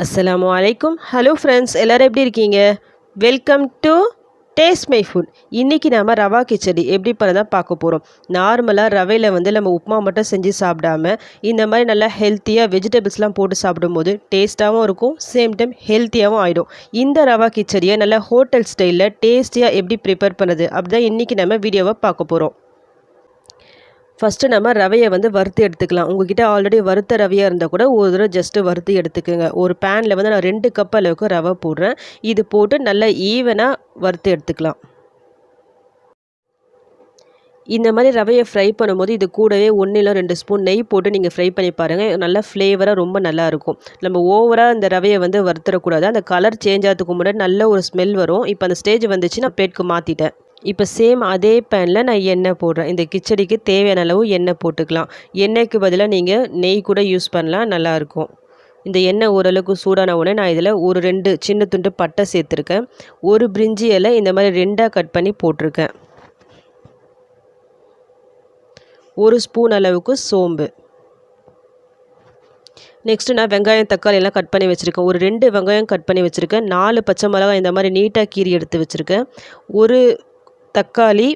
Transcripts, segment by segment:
அஸ்ஸலாமு அலைக்கும். Hello friends, எல்லோரும் எப்படி இருக்கீங்க? Welcome to taste my foot. இன்றைக்கி நம்ம ரவா கிச்சடி எப்படி பண்ணதான் பார்க்க போகிறோம். நார்மலாக ரவையில் நம்ம உப்புமா மட்டும் செஞ்சு சாப்பிடாம இந்த மாதிரி நல்லா ஹெல்த்தியாக வெஜிடபிள்ஸ்லாம் போட்டு சாப்பிடும்போது டேஸ்ட்டாகவும் இருக்கும், சேம் டைம் ஹெல்த்தியாகவும் ஆகிடும். இந்த ரவா கிச்சடியை நல்லா ஹோட்டல் ஸ்டைலில் டேஸ்டியாக எப்படி ப்ரிப்பேர் பண்ணுறது அப்படி தான் இன்றைக்கி நம்ம வீடியோவை பார்க்க போகிறோம். ஃபஸ்ட்டு நம்ம ரவையை வறுத்து எடுத்துக்கலாம். உங்ககிட்ட ஆல்ரெடி வறுத்த ரவையாக இருந்தால் கூட ஒரு தடவை ஜஸ்ட்டு வறுத்து எடுத்துக்கோங்க. ஒரு பேனில் நான் 2 கப் அளவுக்கு ரவை போடுறேன். இது போட்டு நல்லா ஈவனாக வறுத்து எடுத்துக்கலாம். இந்த மாதிரி ரவையை ஃப்ரை பண்ணும்போது இது கூடவே 1 இல்லை 2 ஸ்பூன் நெய் போட்டு நீங்கள் ஃப்ரை பண்ணி பாருங்கள். நல்லா ஃப்ளேவராக ரொம்ப நல்லாயிருக்கும். நம்ம ஓவராக இந்த ரவையை வறுத்துடக்கூடாது. அந்த கலர் சேஞ்ச் ஆகிறதுக்கு முன்னாடி நல்ல ஒரு ஸ்மெல் வரும். இப்போ அந்த ஸ்டேஜ் வந்துச்சு, நான் பிளேட்க்கு மாற்றிட்டேன். இப்போ சேம் அதே பேனில் நான் எண்ணெய் போடுறேன். இந்த கிச்சடிக்கு தேவையான அளவு எண்ணெய் போட்டுக்கலாம். எண்ணெய்க்கு பதிலாக நீங்கள் நெய் கூட யூஸ் பண்ணலாம், நல்லாயிருக்கும். இந்த எண்ணெய் ஓரளவுக்கு சூடான உடனே நான் இதில் ஒரு 2 சின்ன துண்டு பட்டை சேர்த்துருக்கேன். ஒரு பிரிஞ்சி இலை இந்த மாதிரி 2ஆக கட் பண்ணி போட்டிருக்கேன். 1 ஸ்பூன் அளவுக்கு சோம்பு. நெக்ஸ்ட்டு நான் வெங்காயம் தக்காளி எல்லாம் கட் பண்ணி வச்சுருக்கேன். ஒரு 2 வெங்காயம் கட் பண்ணி வச்சுருக்கேன். 4 பச்சை மிளகாய் இந்த மாதிரி நீட்டாக கீறி எடுத்து வச்சுருக்கேன். ஒரு தக்காளி,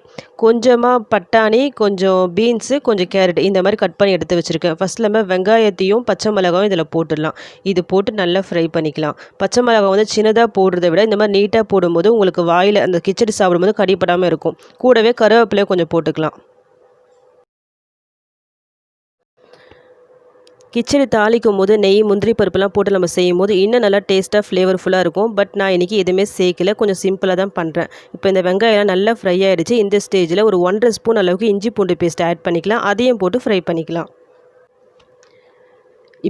கொஞ்சமாக பட்டாணி, கொஞ்சம் பீன்ஸு, கொஞ்சம் கேரட் இந்த மாதிரி கட் பண்ணி எடுத்து வச்சுருக்கேன். ஃபஸ்ட் நம்ம வெங்காயத்தையும் பச்சை மிளகாயும் இதில் போட்டுடலாம். இது போட்டு நல்லா ஃப்ரை பண்ணிக்கலாம். பச்சை மிளகாய் சின்னதாக போடுறத விட இந்த மாதிரி நீட்டாக போடும்போது உங்களுக்கு வாயில் அந்த கிச்சடி சாப்பிடும்போது கடிப்படாமல் இருக்கும். கூடவே கருவேப்பிலையை கொஞ்சம் போட்டுக்கலாம். கிச்சடி தாளிக்கும் போது நெய், முந்திரி பருப்புலாம் போட்டு நம்ம செய்யும் போது இன்னும் நல்லா டேஸ்ட்டாக ஃப்ளேவர்ஃபுல்லாக இருக்கும். பட் நான் இன்றைக்கி எதுவுமே சேர்க்கல, கொஞ்சம் சிம்பிளாக தான் பண்ணுறேன். இப்போ இந்த வெங்காயம் நல்லா ஃப்ரை ஆகிடுச்சு. இந்த ஸ்டேஜில் ஒரு 1½ ஸ்பூன் அளவுக்கு இஞ்சி பூண்டு பேஸ்ட் ஆட் பண்ணிக்கலாம். அதையும் போட்டு ஃப்ரை பண்ணிக்கலாம்.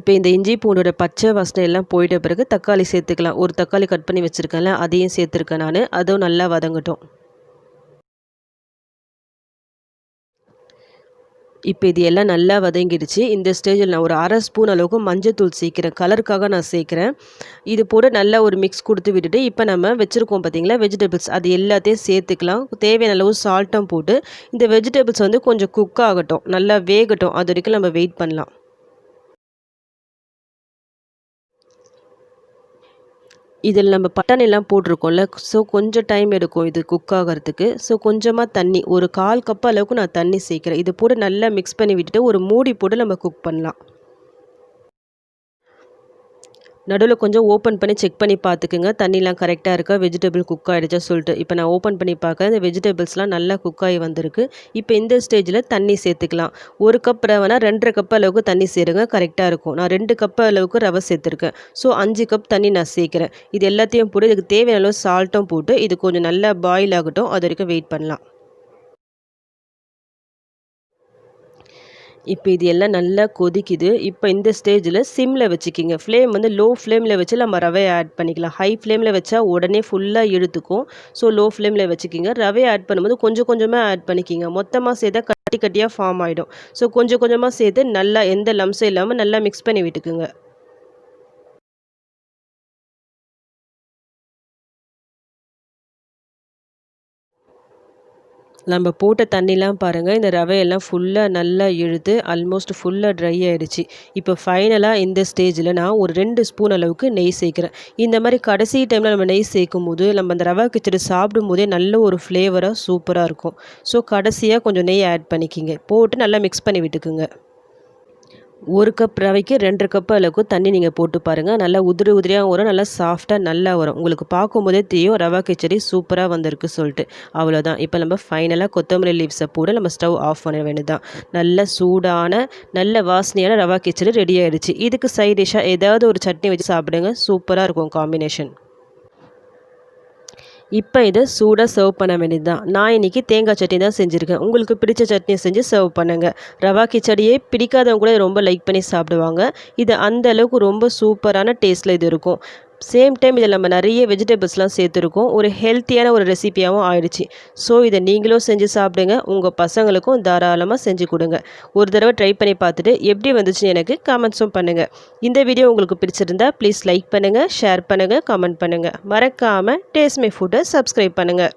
இப்போ இந்த இஞ்சி பூண்டோட பச்சை வாசனை எல்லாம் போயிட்ட பிறகு தக்காளி சேர்த்துக்கலாம். ஒரு தக்காளி கட் பண்ணி வச்சுருக்கேன்ல, அதையும் சேர்த்துருக்கேன் நான். அதுவும் நல்லா வதங்கட்டும். இப்போ இது எல்லாம் நல்லா வதங்கிடுச்சு. இந்த ஸ்டேஜில் நான் ஒரு 1/2 ஸ்பூன் அளவுக்கு மஞ்சள்தூள் சேர்க்குறேன். கலருக்காக நான் சேர்க்குறேன். இது போட்டு நல்லா ஒரு மிக்ஸ் கொடுத்து விட்டுட்டு இப்போ நம்ம வச்சுருக்கோம் பார்த்தீங்களா வெஜிடபிள்ஸ், அது எல்லாத்தையும் சேர்த்துக்கலாம். தேவையான அளவு சால்ட்டும் போட்டு இந்த வெஜிடபிள்ஸ் கொஞ்சம் குக் ஆகட்டும், நல்லா வேகட்டும். அது வரைக்கும் நம்ம வெயிட் பண்ணலாம். இதில் நம்ம பட்டாணிலாம் போட்டிருக்கோம்ல, ஸோ கொஞ்சம் டைம் எடுக்கும் இது குக் ஆகிறதுக்கு. ஸோ கொஞ்சமாக தண்ணி, ஒரு 1/4 கப் அளவுக்கு நான் தண்ணி சேர்க்குறேன். இது போட்டு நல்லா மிக்ஸ் பண்ணி விட்டுட்டு ஒரு மூடி போட்டு நம்ம குக் பண்ணலாம். நடுவில் கொஞ்சம் ஓப்பன் பண்ணி செக் பண்ணி பார்த்துக்குங்க, தண்ணிலாம் கரெக்டாக இருக்கா, வெஜிடபிள் குக் ஆகிடுச்சா சொல்லிட்டு. இப்போ நான் ஓப்பன் பண்ணி பார்க்குறேன், இந்த வெஜிடபிள்ஸ்லாம் நல்லா குக் ஆகி வந்திருக்கு. இப்போ இந்த ஸ்டேஜில் தண்ணி சேர்த்துக்கலாம். 1 கப் ரவைனா 2½ கப் அளவுக்கு தண்ணி சேருங்க, கரெக்டாக இருக்கும். நான் 2 கப் அளவுக்கு ரவை சேர்த்துருக்கேன். ஸோ 5 கப் தண்ணி நான் சேர்க்குறேன். இது எல்லாத்தையும் போட்டு இதுக்கு தேவையான அளவு சால்ட்டும் போட்டு இது கொஞ்சம் நல்லா பாயில் ஆகட்டும், அது வரைக்கும் வெயிட் பண்ணலாம். இப்போ இது எல்லாம் நல்லா கொதிக்குது. இப்போ இந்த ஸ்டேஜில் சிம்மில் வச்சுக்கிங்க. ஃப்ளேம் லோ ஃப்ளேமில் வச்சு நம்ம ரவையை ஆட் பண்ணிக்கலாம். ஹை ஃப்ளேமில் வச்சா உடனே ஃபுல்லாக இழுத்துக்கும். ஸோ லோ ஃப்ளேமில் வச்சுக்கிங்க. ரவையை ஆட் பண்ணும்போது கொஞ்சம் கொஞ்சமாக ஆட் பண்ணிக்கிங்க. மொத்தமாக சேர்த்தா கட்டி கட்டியாக ஃபார்ம் ஆகிடும். ஸோ கொஞ்சம் கொஞ்சமாக சேர்த்து நல்லா எந்த லம்ஸும் இல்லாமல் நல்லா மிக்ஸ் பண்ணி விட்டுக்குங்க. நம்ம போட்ட தண்ணிலாம் பாருங்கள், இந்த ரவையெல்லாம் ஃபுல்லாக நல்லா இழுத்து ஆல்மோஸ்ட் ஃபுல்லாக ட்ரை ஆகிடுச்சு. இப்போ ஃபைனலாக இந்த ஸ்டேஜில் நான் ஒரு 2 ஸ்பூன் அளவுக்கு நெய் சேர்க்குறேன். இந்த மாதிரி கடைசி டைமில் நம்ம நெய் சேர்க்கும் போது நம்ம அந்த ரவா கிச்சடி சாப்பிடும் போதே நல்ல ஒரு ஃப்ளேவராக சூப்பராக இருக்கும். ஸோ கடைசியாக கொஞ்சம் நெய் ஆட் பண்ணிக்கிங்க. போட்டு நல்லா மிக்ஸ் பண்ணி விட்டுக்குங்க. 1 கப் ரவைக்கு 2½ கப் அளவுக்கு தண்ணி நீங்கள் போட்டு பாருங்கள். நல்லா உதிரி உதிரியாக வரும், நல்லா சாஃப்டாக நல்லா வரும். உங்களுக்கு பார்க்கும்போதே தெரியும் ரவா கிச்சடி சூப்பராக வந்திருக்கு சொல்லிட்டு. அவ்வளோதான். இப்போ நம்ம ஃபைனலாக கொத்தமல்லி லீவ்ஸை போட்டு நம்ம ஸ்டவ் ஆஃப் பண்ண வேண்டியதுதான். நல்ல சூடான நல்ல வாசனையான ரவா கிச்சடி ரெடி ஆகிடுச்சு. இதுக்கு சைட் டிஷ்ஷாக ஏதாவது ஒரு சட்னி வச்சு சாப்பிடுங்க, சூப்பராக இருக்கும் காம்பினேஷன். இப்போ இதை சூடாக சர்வ் பண்ண வேண்டியது தான். நான் இன்றைக்கி தேங்காய் சட்னி தான் செஞ்சுருக்கேன். உங்களுக்கு பிடிச்ச சட்னியை செஞ்சு சர்வ் பண்ணுங்கள். ரவா கிச்சடியே பிடிக்காதவங்க கூட ரொம்ப லைக் பண்ணி சாப்பிடுவாங்க. இது அந்த அளவுக்கு ரொம்ப சூப்பரான டேஸ்ட்டில் இது இருக்கும். சேம் டைம் இதில் நம்ம நிறைய வெஜிடபிள்ஸ்லாம் சேர்த்துருக்கோம். ஒரு ஹெல்த்தியான ஒரு ரெசிபியாகவும் ஆயிடுச்சு. ஸோ இதை நீங்களும் செஞ்சு சாப்பிடுங்க. உங்கள் பசங்களுக்கும் தாராளமாக செஞ்சு கொடுங்க. ஒரு தடவை ட்ரை பண்ணி பார்த்துட்டு எப்படி வந்துச்சுன்னு எனக்கு கமெண்ட்ஸும் பண்ணுங்கள். இந்த வீடியோ உங்களுக்கு பிடிச்சிருந்தா ப்ளீஸ் லைக் பண்ணுங்கள், ஷேர் பண்ணுங்கள், கமெண்ட் பண்ணுங்கள். மறக்காமல் டேஸ்ட் மை ஃபுட்டை சப்ஸ்கிரைப் பண்ணுங்கள்.